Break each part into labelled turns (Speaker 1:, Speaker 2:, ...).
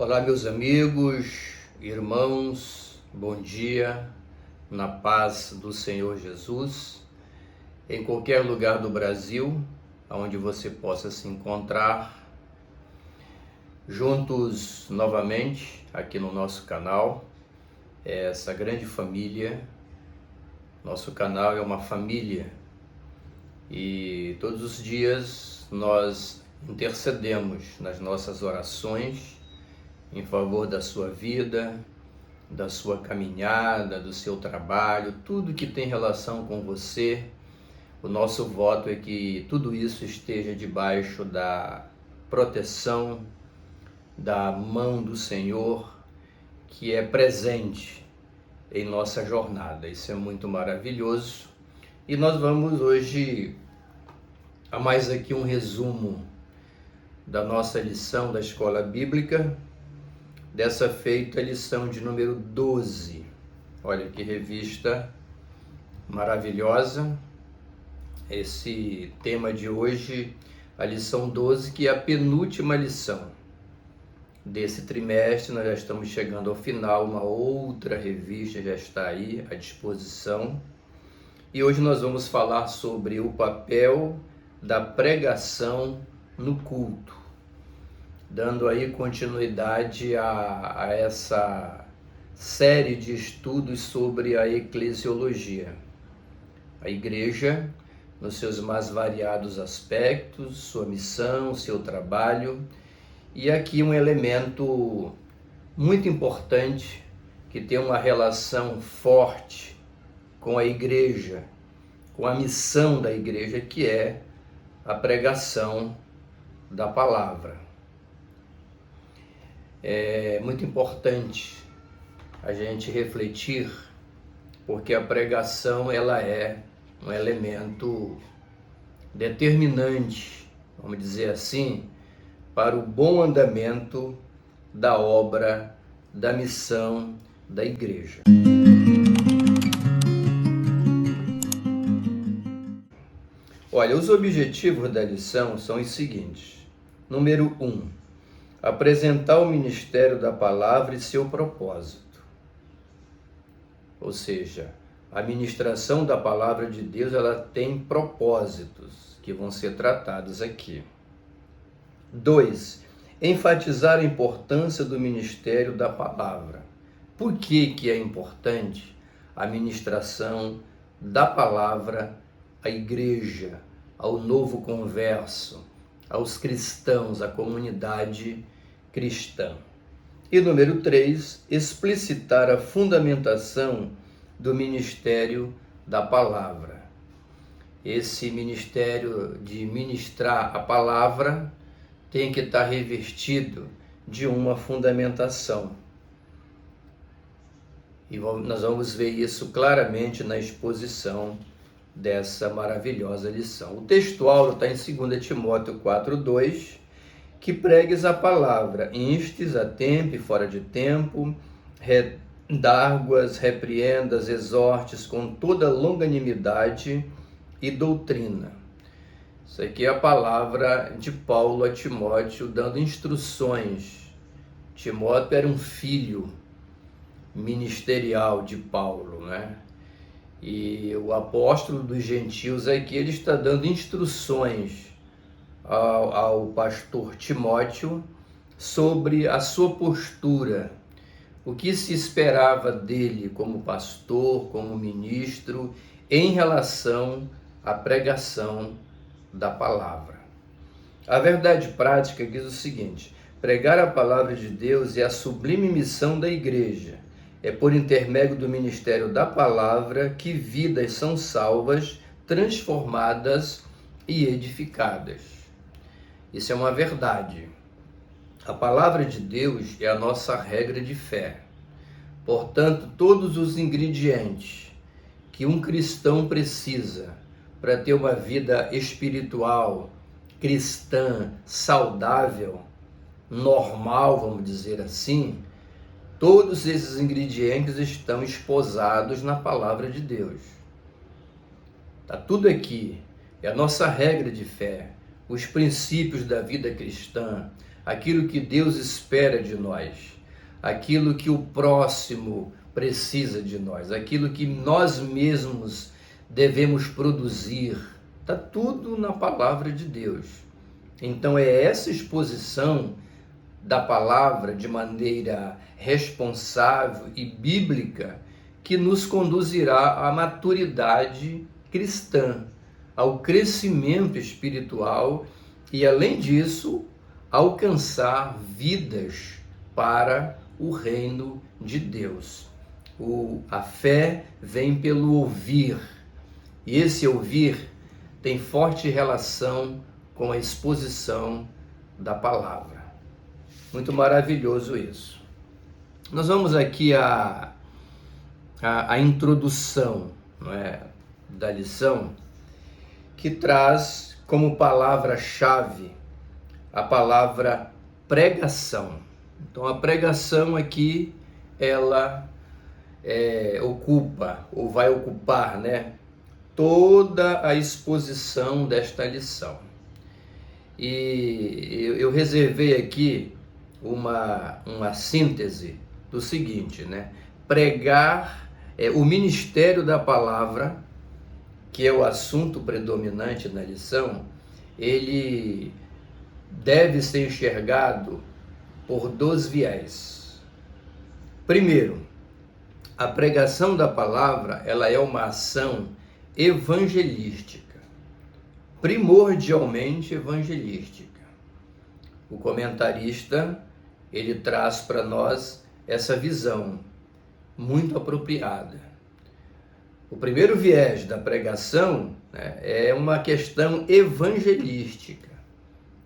Speaker 1: Olá, meus amigos, irmãos, bom dia, na paz do Senhor Jesus, em qualquer lugar do Brasil, onde você possa se encontrar, juntos novamente aqui no nosso canal, essa grande família. Nosso canal é uma família e todos os dias nós intercedemos nas nossas orações em favor da sua vida, da sua caminhada, do seu trabalho, tudo que tem relação com você. O nosso voto é que tudo isso esteja debaixo da proteção, da mão do Senhor, que é presente em nossa jornada. Isso é muito maravilhoso. E nós vamos hoje a mais aqui um resumo da nossa lição da Escola Bíblica. Dessa feita, a lição de número 12. Olha que revista maravilhosa. Esse tema de hoje, a lição 12, que é a penúltima lição desse trimestre. Nós já estamos chegando ao final, uma outra revista já está aí à disposição. E hoje nós vamos falar sobre o papel da pregação no culto, dando aí continuidade a essa série de estudos sobre a eclesiologia. A igreja, nos seus mais variados aspectos, sua missão, seu trabalho, e aqui um elemento muito importante que tem uma relação forte com a igreja, com a missão da igreja, que é a pregação da palavra. É muito importante a gente refletir, porque a pregação ela é um elemento determinante, vamos dizer assim, para o bom andamento da obra, da missão da igreja. Olha, os objetivos da lição são os seguintes. Número 1. Apresentar o ministério da palavra e seu propósito. Ou seja, a ministração da palavra de Deus, ela tem propósitos que vão ser tratados aqui. 2. Enfatizar a importância do ministério da palavra. Por que é importante a ministração da palavra à igreja, ao novo converso, aos cristãos, à comunidade cristã? E número 3, explicitar a fundamentação do ministério da palavra. Esse ministério de ministrar a palavra tem que estar revestido de uma fundamentação. E nós vamos ver isso claramente na exposição dessa maravilhosa lição. O textual está em 2 Timóteo 4:2, que pregues a palavra, instes a tempo e fora de tempo, redarguas, repreendas, exortes com toda longanimidade e doutrina. Isso aqui é a palavra de Paulo a Timóteo, dando instruções. Timóteo era um filho ministerial de Paulo, né? E o apóstolo dos gentios aqui, ele está dando instruções ao pastor Timóteo sobre a sua postura, o que se esperava dele como pastor, como ministro, em relação à pregação da palavra. A verdade prática diz o seguinte: pregar a palavra de Deus é a sublime missão da igreja. É por intermédio do ministério da palavra que vidas são salvas, transformadas e edificadas. Isso é uma verdade. A palavra de Deus é a nossa regra de fé. Portanto, todos os ingredientes que um cristão precisa para ter uma vida espiritual, cristã, saudável, normal, vamos dizer assim, todos esses ingredientes estão esposados na palavra de Deus. Está tudo aqui. É a nossa regra de fé, os princípios da vida cristã, aquilo que Deus espera de nós, aquilo que o próximo precisa de nós, aquilo que nós mesmos devemos produzir. Está tudo na palavra de Deus. Então é essa exposição da palavra de maneira responsável e bíblica que nos conduzirá à maturidade cristã, ao crescimento espiritual e, além disso, alcançar vidas para o reino de Deus. A fé vem pelo ouvir, e esse ouvir tem forte relação com a exposição da palavra. Muito maravilhoso isso. Nós vamos aqui à introdução, não é, da lição, que traz como palavra-chave a palavra pregação. Então a pregação aqui, ela ocupa, ou vai ocupar, né, toda a exposição desta lição. E eu reservei aqui uma síntese do seguinte, né? Pregar o ministério da palavra, que é o assunto predominante na lição, ele deve ser enxergado por dois viés. Primeiro, a pregação da palavra, ela é uma ação evangelística, primordialmente evangelística. O comentarista, ele traz para nós essa visão muito apropriada. O primeiro viés da pregação, né, é uma questão evangelística,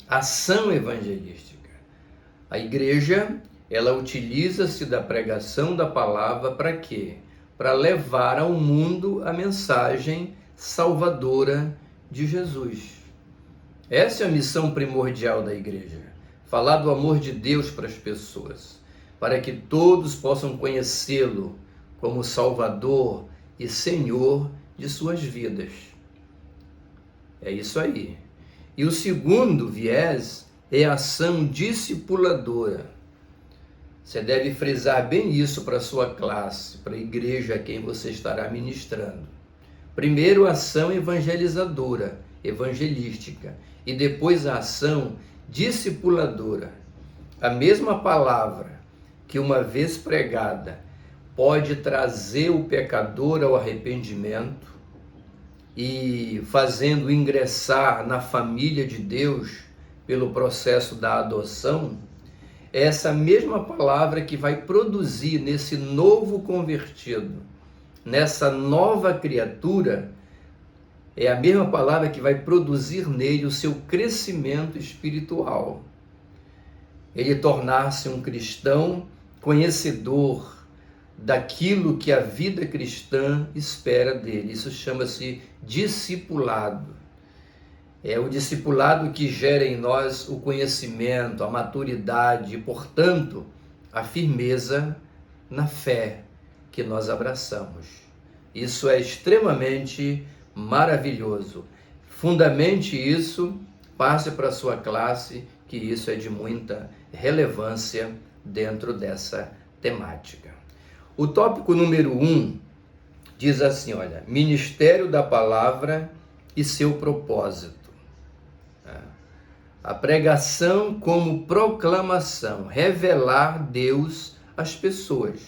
Speaker 1: ação evangelística. A igreja, ela utiliza-se da pregação da palavra para quê? Para levar ao mundo a mensagem salvadora de Jesus. Essa é a missão primordial da igreja, falar do amor de Deus para as pessoas, para que todos possam conhecê-lo como Salvador e Senhor de suas vidas. É isso aí. E o segundo viés é a ação discipuladora. Você deve frisar bem isso para a sua classe, para a igreja a quem você estará ministrando. Primeiro, a ação evangelizadora, evangelística, e depois a ação discipuladora. A mesma palavra que, uma vez pregada, pode trazer o pecador ao arrependimento e fazendo ingressar na família de Deus pelo processo da adoção, é essa mesma palavra que vai produzir nesse novo convertido, nessa nova criatura, é a mesma palavra que vai produzir nele o seu crescimento espiritual. Ele tornar-se um cristão conhecedor daquilo que a vida cristã espera dele. Isso chama-se discipulado. É o discipulado que gera em nós o conhecimento, a maturidade e, portanto, a firmeza na fé que nós abraçamos. Isso é extremamente maravilhoso. Fundamente isso, passe para a sua classe, que isso é de muita relevância dentro dessa temática. O tópico número 1 diz assim, olha, ministério da palavra e seu propósito. A pregação como proclamação, revelar Deus às pessoas.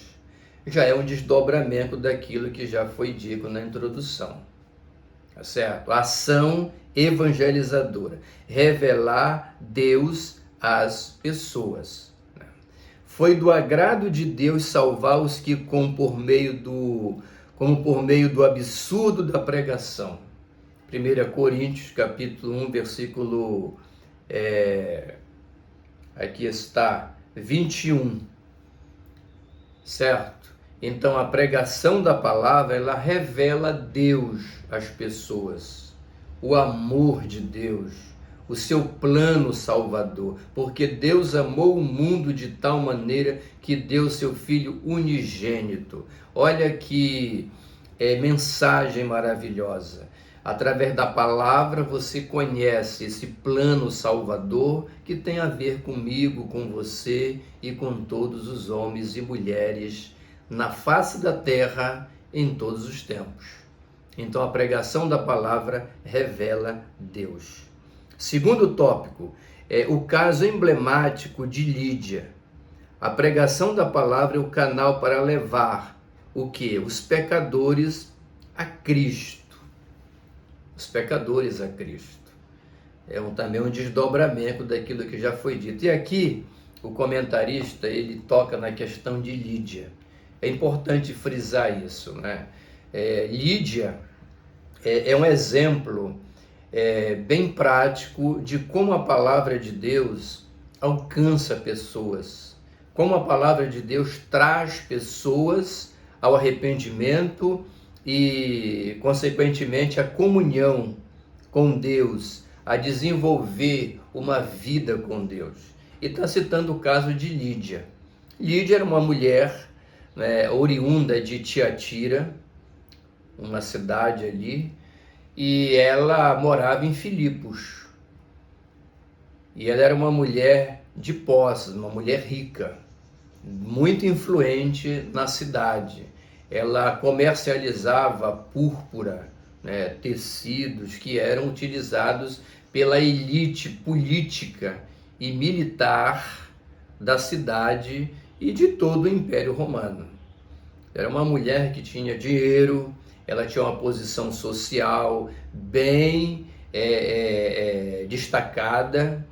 Speaker 1: Já é um desdobramento daquilo que já foi dito na introdução. Tá certo? Ação evangelizadora, revelar Deus às pessoas. Foi do agrado de Deus salvar os que, como por meio do absurdo da pregação. 1 Coríntios, capítulo 1, versículo, aqui está, 21, certo? Então, a pregação da palavra, ela revela Deus às pessoas, o amor de Deus, o seu plano salvador, porque Deus amou o mundo de tal maneira que deu seu Filho unigênito. Olha que mensagem maravilhosa. Através da palavra você conhece esse plano salvador que tem a ver comigo, com você e com todos os homens e mulheres na face da terra em todos os tempos. Então a pregação da palavra revela Deus. Segundo tópico, é o caso emblemático de Lídia. A pregação da palavra é o canal para levar o quê? Os pecadores a Cristo. Os pecadores a Cristo. Também um desdobramento daquilo que já foi dito. E aqui o comentarista ele toca na questão de Lídia. É importante frisar isso, né? Lídia é um exemplo bem prático de como a palavra de Deus alcança pessoas, como a palavra de Deus traz pessoas ao arrependimento e, consequentemente, a comunhão com Deus, a desenvolver uma vida com Deus. E está citando o caso de Lídia. Lídia era uma mulher oriunda de Tiatira, uma cidade ali, e ela morava em Filipos. E ela era uma mulher de posses, uma mulher rica, muito influente na cidade. Ela comercializava púrpura, tecidos que eram utilizados pela elite política e militar da cidade e de todo o Império Romano. Era uma mulher que tinha dinheiro, ela tinha uma posição social bem destacada,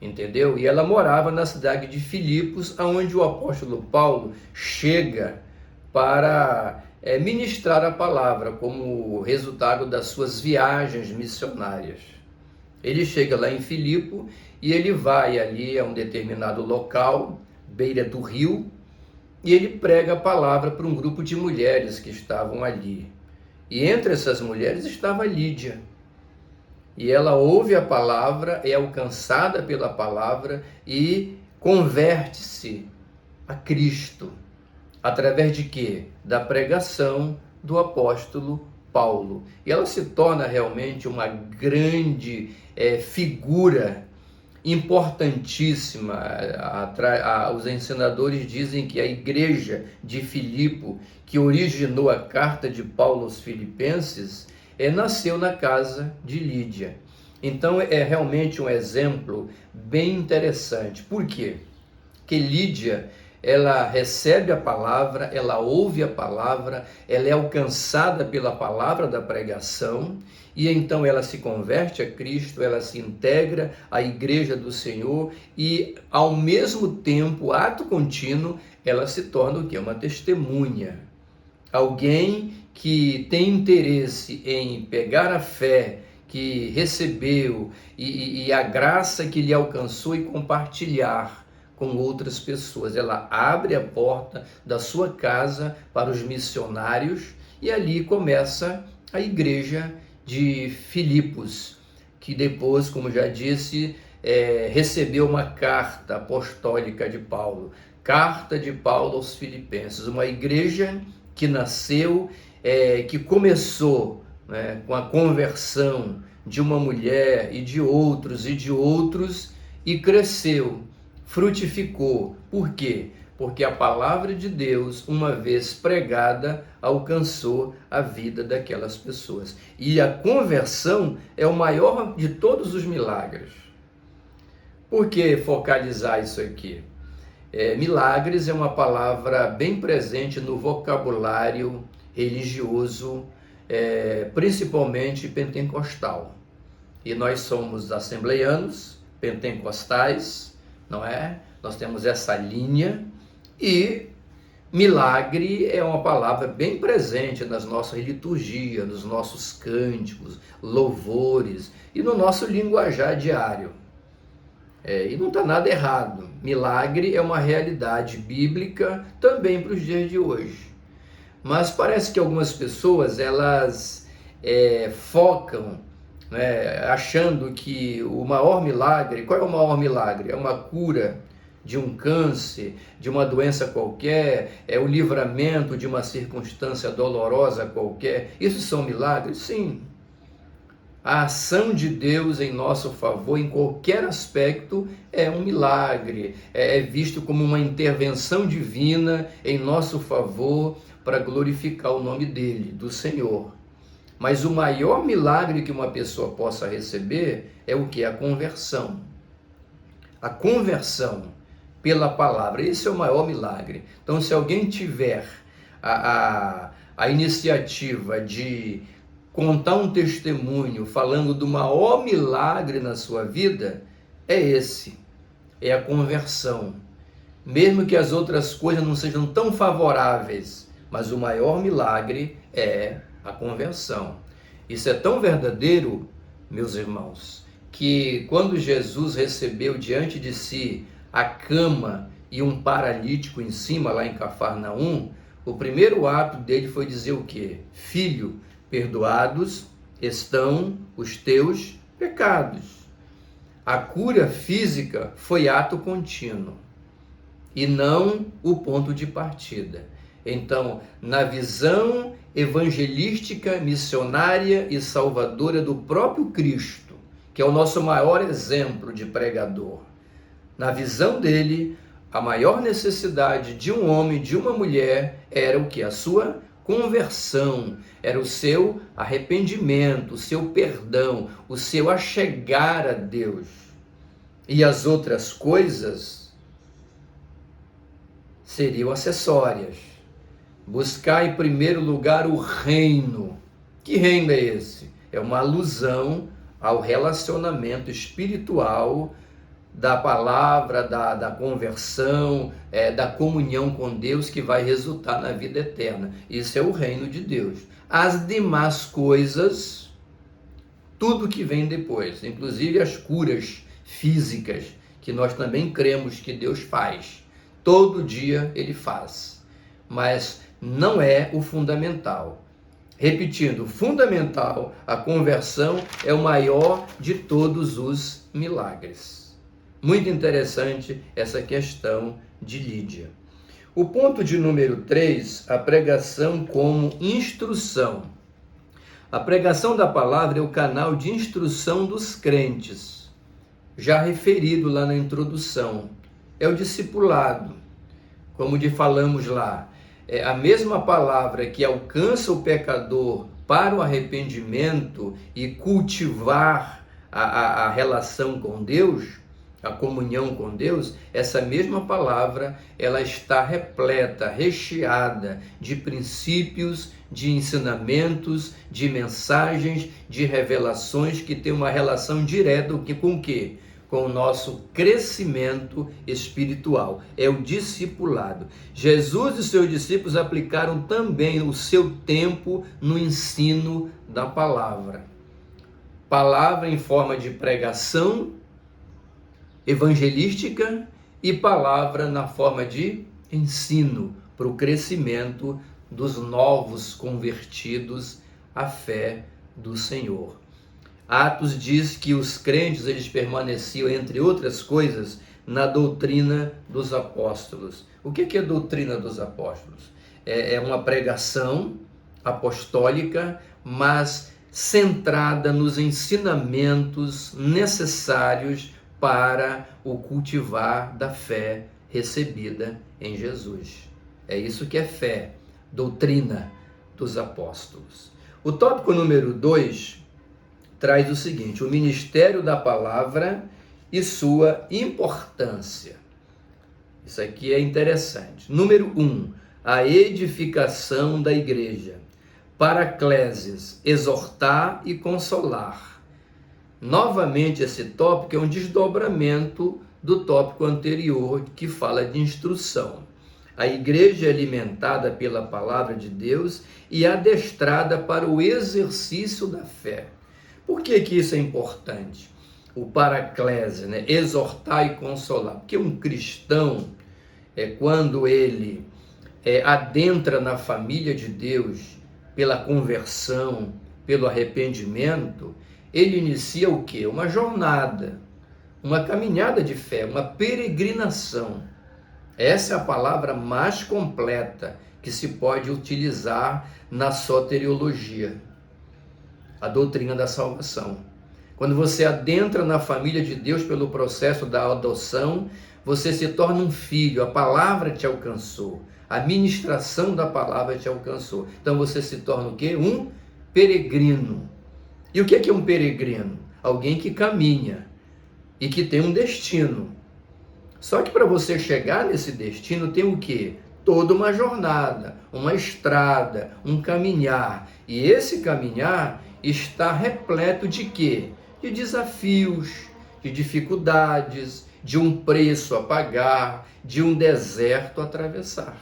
Speaker 1: entendeu? E ela morava na cidade de Filipos, onde o apóstolo Paulo chega para ministrar a palavra como resultado das suas viagens missionárias. Ele chega lá em Filipo e ele vai ali a um determinado local, beira do rio, e ele prega a palavra para um grupo de mulheres que estavam ali. E entre essas mulheres estava Lídia. E ela ouve a palavra, é alcançada pela palavra e converte-se a Cristo. Através de quê? Da pregação do apóstolo Paulo. E ela se torna realmente uma grande figura importantíssima. Os ensinadores dizem que a igreja de Filipe, que originou a carta de Paulo aos Filipenses, nasceu na casa de Lídia. Então é realmente um exemplo bem interessante. Por quê? Porque Lídia, ela recebe a palavra, ela ouve a palavra, ela é alcançada pela palavra da pregação, e então ela se converte a Cristo, ela se integra à igreja do Senhor, e ao mesmo tempo, ato contínuo, ela se torna o quê? Uma testemunha. Alguém que tem interesse em pegar a fé que recebeu e a graça que lhe alcançou e compartilhar com outras pessoas. Ela abre a porta da sua casa para os missionários e ali começa a igreja de Filipos, que depois, como já disse, recebeu uma carta apostólica de Paulo, carta de Paulo aos Filipenses, uma igreja que nasceu, que começou com a conversão de uma mulher e de outros e cresceu, frutificou. Por quê? Porque a palavra de Deus, uma vez pregada, alcançou a vida daquelas pessoas. E a conversão é o maior de todos os milagres. Por que focalizar isso aqui? Milagres é uma palavra bem presente no vocabulário religioso, principalmente pentecostal. E nós somos assembleianos, pentecostais, não é? Nós temos essa linha, e milagre é uma palavra bem presente nas nossas liturgias, nos nossos cânticos, louvores e no nosso linguajar diário. E não está nada errado. Milagre é uma realidade bíblica também para os dias de hoje. Mas parece que algumas pessoas, elas focam, achando que o maior milagre, qual é o maior milagre? É uma cura de um câncer, de uma doença qualquer, é o livramento de uma circunstância dolorosa qualquer. Isso são milagres? Sim. A ação de Deus em nosso favor, em qualquer aspecto, é um milagre, é visto como uma intervenção divina em nosso favor para glorificar o nome dele, do Senhor. Mas o maior milagre que uma pessoa possa receber é o que? A conversão. A conversão pela palavra, esse é o maior milagre. Então, se alguém tiver a iniciativa de contar um testemunho falando do maior milagre na sua vida, é esse, é a conversão. Mesmo que as outras coisas não sejam tão favoráveis, mas o maior milagre é a conversão. Isso é tão verdadeiro, meus irmãos, que quando Jesus recebeu diante de si a cama e um paralítico em cima, lá em Cafarnaum, o primeiro ato dele foi dizer o quê? Filho, perdoados estão os teus pecados. A cura física foi ato contínuo e não o ponto de partida. Então, na visão evangelística, missionária e salvadora do próprio Cristo, que é o nosso maior exemplo de pregador, na visão dele, a maior necessidade de um homem, de uma mulher, era o que? A sua conversão, era o seu arrependimento, o seu perdão, o seu achegar a Deus. E as outras coisas seriam acessórias. Buscar em primeiro lugar o reino. Que reino é esse? É uma alusão ao relacionamento espiritual da palavra, da conversão, da comunhão com Deus que vai resultar na vida eterna. Isso é o reino de Deus. As demais coisas, tudo que vem depois, inclusive as curas físicas, que nós também cremos que Deus faz. Todo dia Ele faz, mas não é o fundamental. Repetindo, o fundamental, a conversão é o maior de todos os milagres. Muito interessante essa questão de Lídia. O ponto de número 3, a pregação como instrução. A pregação da palavra é o canal de instrução dos crentes, já referido lá na introdução. É o discipulado, como falamos lá. É a mesma palavra que alcança o pecador para o arrependimento e cultivar a relação com Deus, a comunhão com Deus, essa mesma palavra, ela está repleta, recheada de princípios, de ensinamentos, de mensagens, de revelações que tem uma relação direta com o quê? Com o nosso crescimento espiritual. É o discipulado. Jesus e seus discípulos aplicaram também o seu tempo no ensino da palavra. Palavra em forma de pregação evangelística e palavra na forma de ensino para o crescimento dos novos convertidos à fé do Senhor. Atos diz que os crentes eles permaneciam, entre outras coisas, na doutrina dos apóstolos. O que é a doutrina dos apóstolos? É uma pregação apostólica, mas centrada nos ensinamentos necessários para o cultivar da fé recebida em Jesus. É isso que é fé, doutrina dos apóstolos. O tópico número 2 traz o seguinte: o ministério da palavra e sua importância. Isso aqui é interessante. Número 1, a edificação da igreja. Paracleses, exortar e consolar. Novamente, esse tópico é um desdobramento do tópico anterior, que fala de instrução. A igreja é alimentada pela palavra de Deus e adestrada para o exercício da fé. Por que isso é importante? O paraclese, exortar e consolar. Porque um cristão, quando ele adentra na família de Deus, pela conversão, pelo arrependimento, ele inicia o quê? Uma jornada, uma caminhada de fé, uma peregrinação. Essa é a palavra mais completa que se pode utilizar na soteriologia. a doutrina da salvação. Quando você adentra na família de Deus pelo processo da adoção, você se torna um filho, a palavra te alcançou, a ministração da palavra te alcançou. Então você se torna o quê? Um peregrino. E o que é um peregrino? Alguém que caminha e que tem um destino. Só que para você chegar nesse destino tem o quê? Toda uma jornada, uma estrada, um caminhar. E esse caminhar está repleto de quê? De desafios, de dificuldades, de um preço a pagar, de um deserto a atravessar.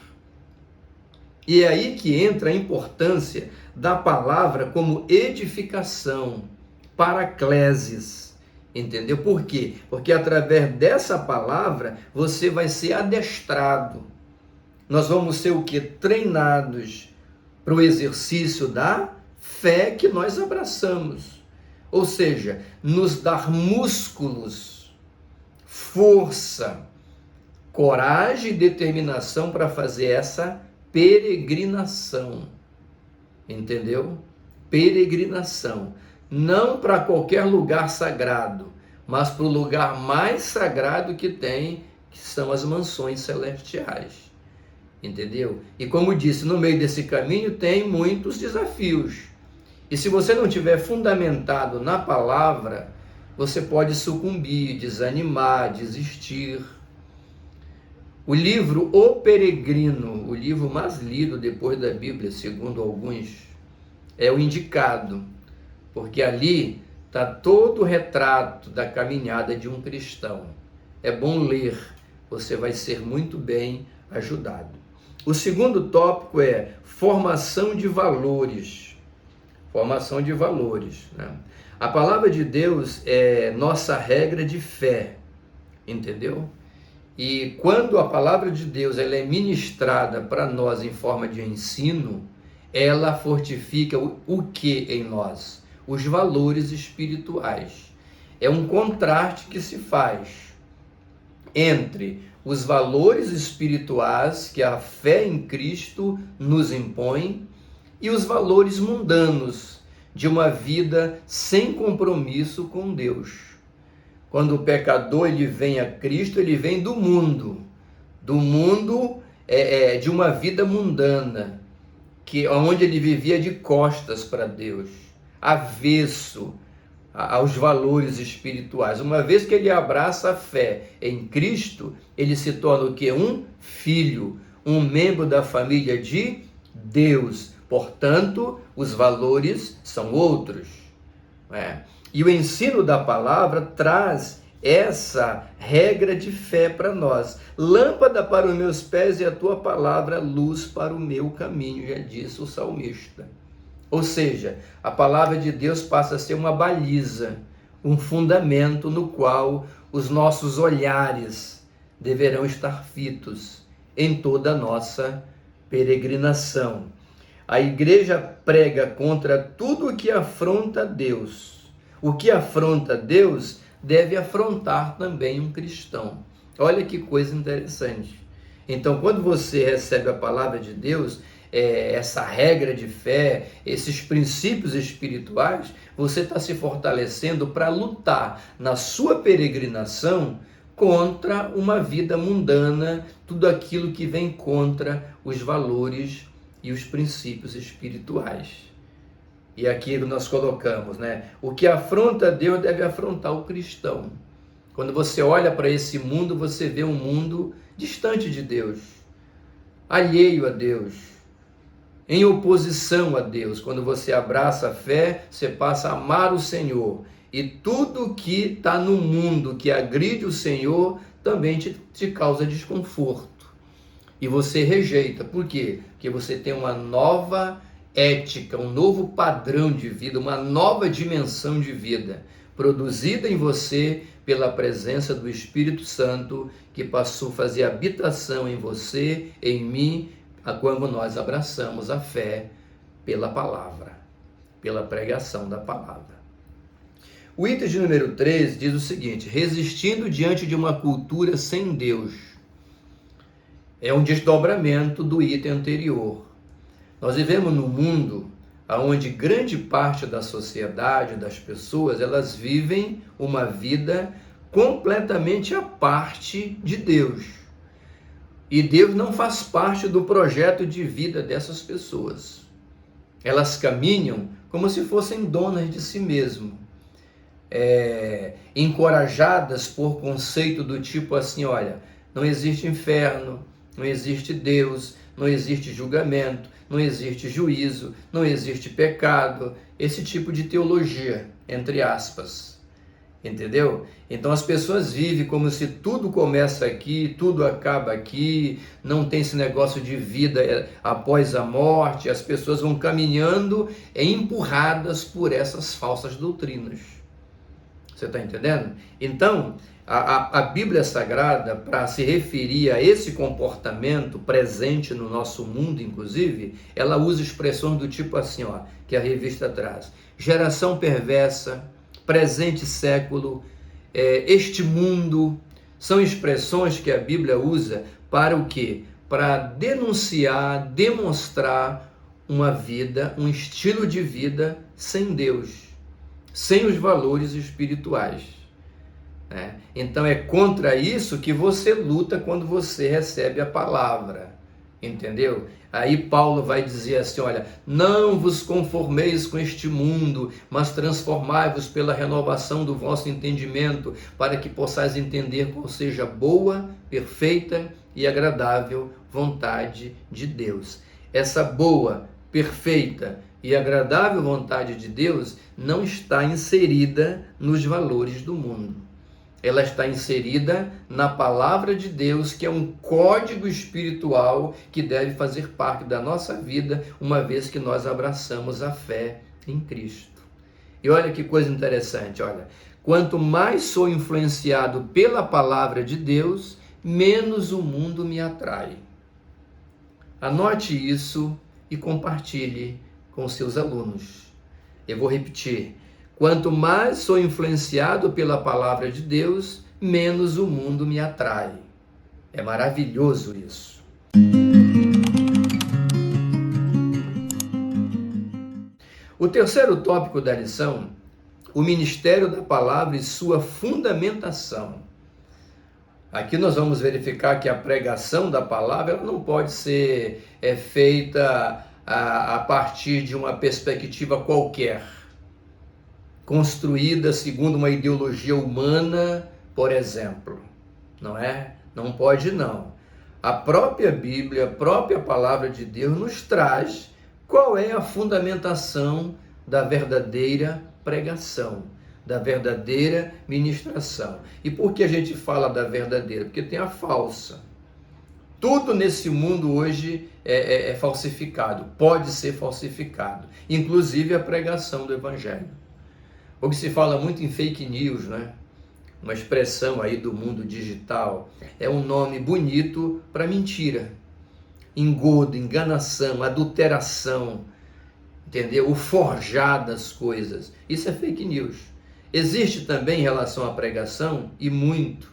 Speaker 1: E é aí que entra a importância da palavra como edificação, paracleses. Entendeu? Por quê? Porque através dessa palavra você vai ser adestrado. Nós vamos ser o quê? Treinados para o exercício da fé que nós abraçamos. Ou seja, nos dar músculos, força, coragem e determinação para fazer essa peregrinação. Entendeu? Peregrinação. Não para qualquer lugar sagrado, mas para o lugar mais sagrado que tem, que são as mansões celestiais. Entendeu? E como disse, no meio desse caminho tem muitos desafios. E se você não tiver fundamentado na palavra, você pode sucumbir, desanimar, desistir. O livro O Peregrino, o livro mais lido depois da Bíblia, segundo alguns, é o indicado, porque ali está todo o retrato da caminhada de um cristão. É bom ler, você vai ser muito bem ajudado. O segundo tópico é formação de valores. Formação de valores, né? A palavra de Deus é nossa regra de fé, entendeu? E quando a palavra de Deus ela é ministrada para nós em forma de ensino, ela fortifica o que em nós? Os valores espirituais. É um contraste que se faz entre os valores espirituais que a fé em Cristo nos impõe e os valores mundanos de uma vida sem compromisso com Deus. Quando o pecador ele vem a Cristo, ele vem do mundo de uma vida mundana, onde ele vivia de costas para Deus, avesso aos valores espirituais. Uma vez que ele abraça a fé em Cristo, ele se torna o quê? Um filho, um membro da família de Deus. Portanto, os valores são outros. E o ensino da palavra traz essa regra de fé para nós. Lâmpada para os meus pés e a tua palavra, luz para o meu caminho, já disse o salmista. Ou seja, a palavra de Deus passa a ser uma baliza, um fundamento no qual os nossos olhares deverão estar fitos em toda a nossa peregrinação. A igreja prega contra tudo o que afronta Deus. O que afronta Deus deve afrontar também um cristão. Olha que coisa interessante. Então, quando você recebe a palavra de Deus, essa regra de fé, esses princípios espirituais, você está se fortalecendo para lutar na sua peregrinação contra uma vida mundana, tudo aquilo que vem contra os valores e os princípios espirituais. E aqui nós colocamos, o que afronta Deus deve afrontar o cristão. Quando você olha para esse mundo, você vê um mundo distante de Deus, alheio a Deus, em oposição a Deus. Quando você abraça a fé, você passa a amar o Senhor. E tudo que está no mundo que agride o Senhor também te causa desconforto. E você rejeita. Por quê? Porque você tem uma nova ética, um novo padrão de vida, uma nova dimensão de vida, produzida em você pela presença do Espírito Santo, que passou a fazer habitação em você, em mim, quando nós abraçamos a fé pela palavra, pela pregação da palavra. O item de número 3 diz o seguinte: resistindo diante de uma cultura sem Deus. É um desdobramento do item anterior. Nós vivemos num mundo onde grande parte da sociedade, das pessoas, elas vivem uma vida completamente à parte de Deus. E Deus não faz parte do projeto de vida dessas pessoas. Elas caminham como se fossem donas de si mesmo, encorajadas por conceito do tipo assim, olha, não existe inferno, não existe Deus, não existe julgamento, não existe juízo, não existe pecado, esse tipo de teologia, entre aspas, entendeu? Então as pessoas vivem como se tudo começa aqui, tudo acaba aqui, não tem esse negócio de vida após a morte, as pessoas vão caminhando empurradas por essas falsas doutrinas. Você está entendendo? Então, a Bíblia Sagrada, para se referir a esse comportamento presente no nosso mundo, inclusive, ela usa expressões do tipo assim, ó, que a revista traz: geração perversa, presente século, este mundo. São expressões que a Bíblia usa para o quê? Para denunciar, demonstrar uma vida, um estilo de vida sem Deus, sem os valores espirituais. Então é contra isso que você luta quando você recebe a palavra, entendeu? Aí Paulo vai dizer assim, olha, não vos conformeis com este mundo, mas transformai-vos pela renovação do vosso entendimento, para que possais entender qual seja a boa, perfeita e agradável vontade de Deus. Essa boa, perfeita e agradável vontade de Deus não está inserida nos valores do mundo. Ela está inserida na palavra de Deus, que é um código espiritual que deve fazer parte da nossa vida, uma vez que nós abraçamos a fé em Cristo. E olha que coisa interessante, olha, quanto mais sou influenciado pela palavra de Deus, menos o mundo me atrai. Anote isso e compartilhe com seus alunos. Eu vou repetir. Quanto mais sou influenciado pela palavra de Deus, menos o mundo me atrai. É maravilhoso isso. O terceiro tópico da lição, o ministério da palavra e sua fundamentação. Aqui nós vamos verificar que a pregação da palavra ela não pode ser feita a partir de uma perspectiva qualquer, construída segundo uma ideologia humana, por exemplo, não é? Não pode não. A própria Bíblia, a própria palavra de Deus nos traz qual é a fundamentação da verdadeira pregação, da verdadeira ministração. E por que a gente fala da verdadeira? Porque tem a falsa. Tudo nesse mundo hoje é falsificado, pode ser falsificado, inclusive a pregação do Evangelho. O que se fala muito em fake news, né? Uma expressão aí do mundo digital, é um nome bonito para mentira, engodo, enganação, adulteração, entendeu? O forjar das coisas, isso é fake news. Existe também em relação à pregação, e muito.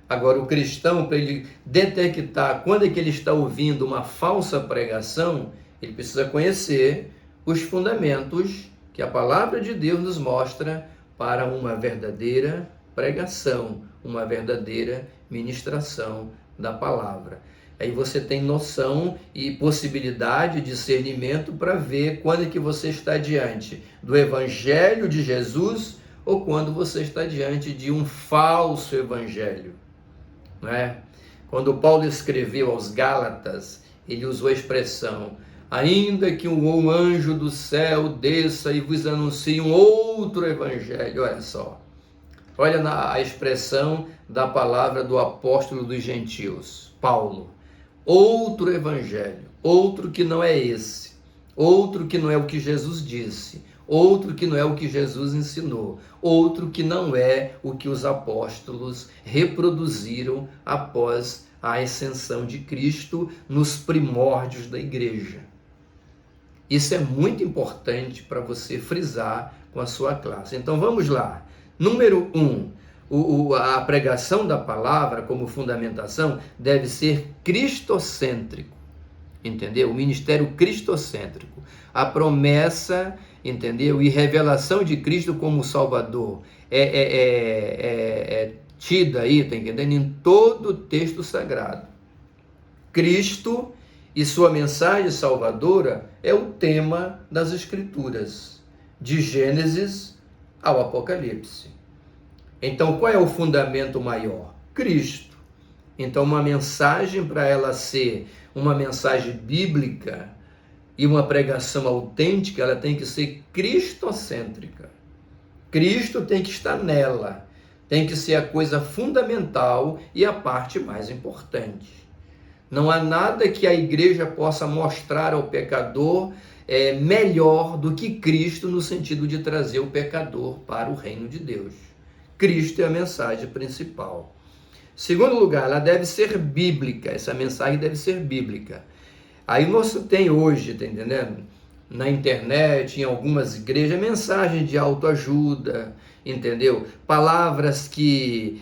Speaker 1: Agora, o cristão, para ele detectar quando é que ele está ouvindo uma falsa pregação, ele precisa conhecer os fundamentos que a palavra de Deus nos mostra para uma verdadeira pregação, uma verdadeira ministração da palavra. Aí você tem noção e possibilidade, discernimento para ver quando é que você está diante do Evangelho de Jesus ou quando você está diante de um falso evangelho, não é? Quando Paulo escreveu aos Gálatas, ele usou a expressão: ainda que um anjo do céu desça e vos anuncie um outro evangelho. Olha só, olha a expressão da palavra do apóstolo dos gentios, Paulo. Outro evangelho, outro que não é esse, outro que não é o que Jesus disse, outro que não é o que Jesus ensinou, outro que não é o que os apóstolos reproduziram após a ascensão de Cristo nos primórdios da igreja. Isso é muito importante para você frisar com a sua classe. Então vamos lá. Número 1, a pregação da palavra como fundamentação deve ser cristocêntrico. entendeu? O ministério cristocêntrico, a promessa, entendeu? E revelação de Cristo como Salvador é tida aí, tá entendendo? Em todo o texto sagrado. Cristo e sua mensagem salvadora é o tema das Escrituras, de Gênesis ao Apocalipse. Então, qual é o fundamento maior? Cristo. Então, uma mensagem, para ela ser uma mensagem bíblica e uma pregação autêntica, ela tem que ser cristocêntrica. Cristo tem que estar nela, tem que ser a coisa fundamental e a parte mais importante. Não há nada que a igreja possa mostrar ao pecador melhor do que Cristo, no sentido de trazer o pecador para o reino de Deus. Cristo é a mensagem principal. Segundo lugar, ela deve ser bíblica, essa mensagem deve ser bíblica. Aí nós tem hoje, tá entendendo? Na internet, em algumas igrejas, mensagem de autoajuda, entendeu? Palavras que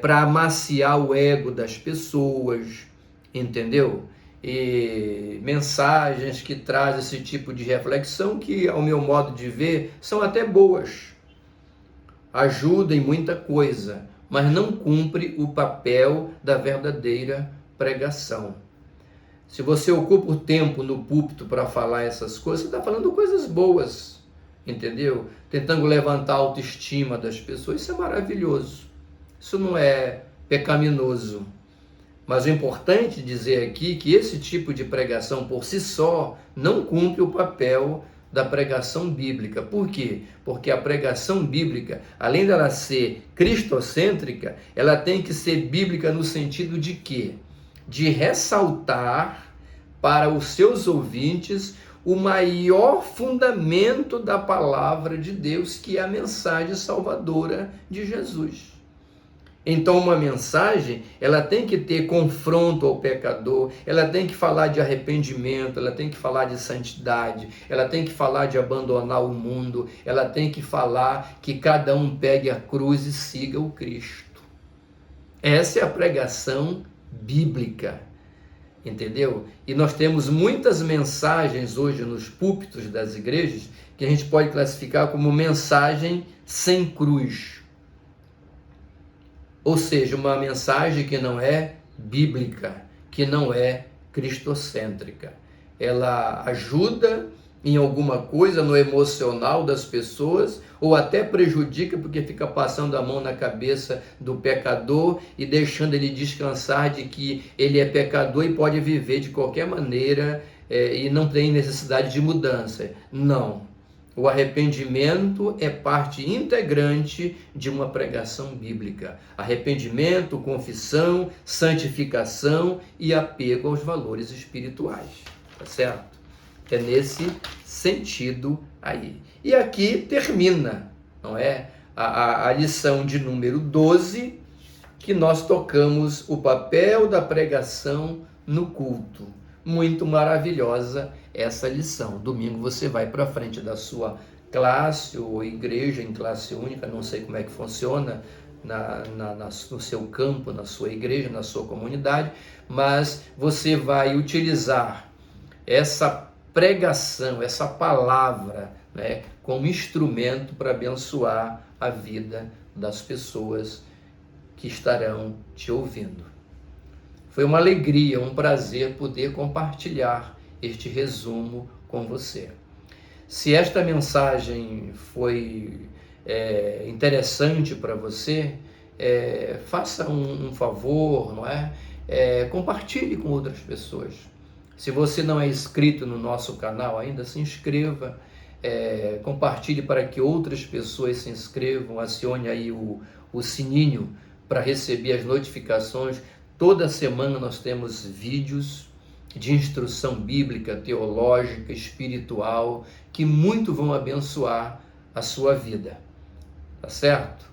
Speaker 1: para amaciar o ego das pessoas, entendeu? E mensagens que trazem esse tipo de reflexão que, ao meu modo de ver, são até boas. Ajuda em muita coisa, mas não cumpre o papel da verdadeira pregação. Se você ocupa o tempo no púlpito para falar essas coisas, você está falando coisas boas, entendeu? Tentando levantar a autoestima das pessoas, isso é maravilhoso. Isso não é pecaminoso. Mas o importante dizer aqui que esse tipo de pregação por si só não cumpre o papel da pregação bíblica. Por quê? Porque a pregação bíblica, além dela ser cristocêntrica, ela tem que ser bíblica no sentido de quê? De ressaltar para os seus ouvintes o maior fundamento da palavra de Deus, que é a mensagem salvadora de Jesus. Então, uma mensagem, ela tem que ter confronto ao pecador, ela tem que falar de arrependimento, ela tem que falar de santidade, ela tem que falar de abandonar o mundo, ela tem que falar que cada um pegue a cruz e siga o Cristo. Essa é a pregação bíblica, entendeu? E nós temos muitas mensagens hoje nos púlpitos das igrejas que a gente pode classificar como mensagem sem cruz. Ou seja, uma mensagem que não é bíblica, que não é cristocêntrica. Ela ajuda em alguma coisa no emocional das pessoas, ou até prejudica porque fica passando a mão na cabeça do pecador e deixando ele descansar de que ele é pecador e pode viver de qualquer maneira e não tem necessidade de mudança. Não. O arrependimento é parte integrante de uma pregação bíblica. Arrependimento, confissão, santificação e apego aos valores espirituais. Tá certo? É nesse sentido aí. E aqui termina, não é? A lição de número 12, que nós tocamos o papel da pregação no culto. Muito maravilhosa essa lição. Domingo você vai para frente da sua classe ou igreja em classe única, não sei como é que funciona no seu campo, na sua igreja, na sua comunidade, mas você vai utilizar essa pregação, essa palavra, né, como instrumento para abençoar a vida das pessoas que estarão te ouvindo. Foi uma alegria, um prazer poder compartilhar este resumo com você. Se esta mensagem foi interessante para você, faça um favor, não é? Compartilhe com outras pessoas. Se você não é inscrito no nosso canal ainda, se inscreva, compartilhe para que outras pessoas se inscrevam, acione aí o sininho para receber as notificações. Toda semana nós temos vídeos de instrução bíblica, teológica, espiritual, que muito vão abençoar a sua vida, tá certo?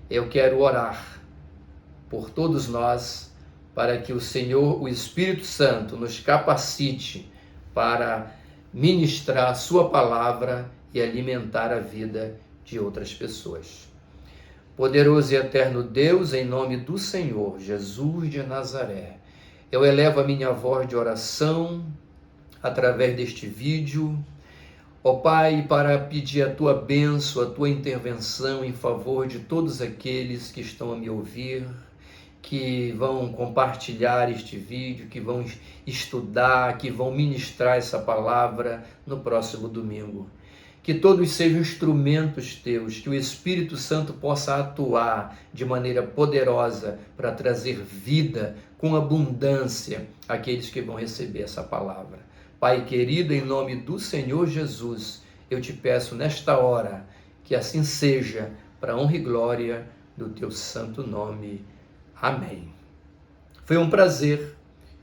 Speaker 1: Eu quero orar por todos nós, para que o Senhor, o Espírito Santo, nos capacite para ministrar a sua palavra e alimentar a vida de outras pessoas. Poderoso e eterno Deus, em nome do Senhor Jesus de Nazaré, eu elevo a minha voz de oração através deste vídeo. Ó Pai, para pedir a Tua bênção, a Tua intervenção em favor de todos aqueles que estão a me ouvir, que vão compartilhar este vídeo, que vão estudar, que vão ministrar essa palavra no próximo domingo. Que todos sejam instrumentos Teus, que o Espírito Santo possa atuar de maneira poderosa para trazer vida com abundância àqueles que vão receber essa palavra. Pai querido, em nome do Senhor Jesus, eu te peço nesta hora que assim seja, para a honra e glória do Teu santo nome. Amém. Foi um prazer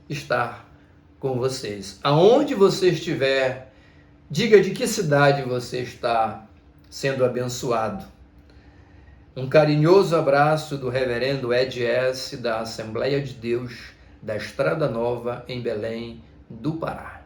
Speaker 1: estar com vocês. Aonde você estiver, diga de que cidade você está sendo abençoado. Um carinhoso abraço do reverendo Ed S., da Assembleia de Deus, da Estrada Nova, em Belém do Pará.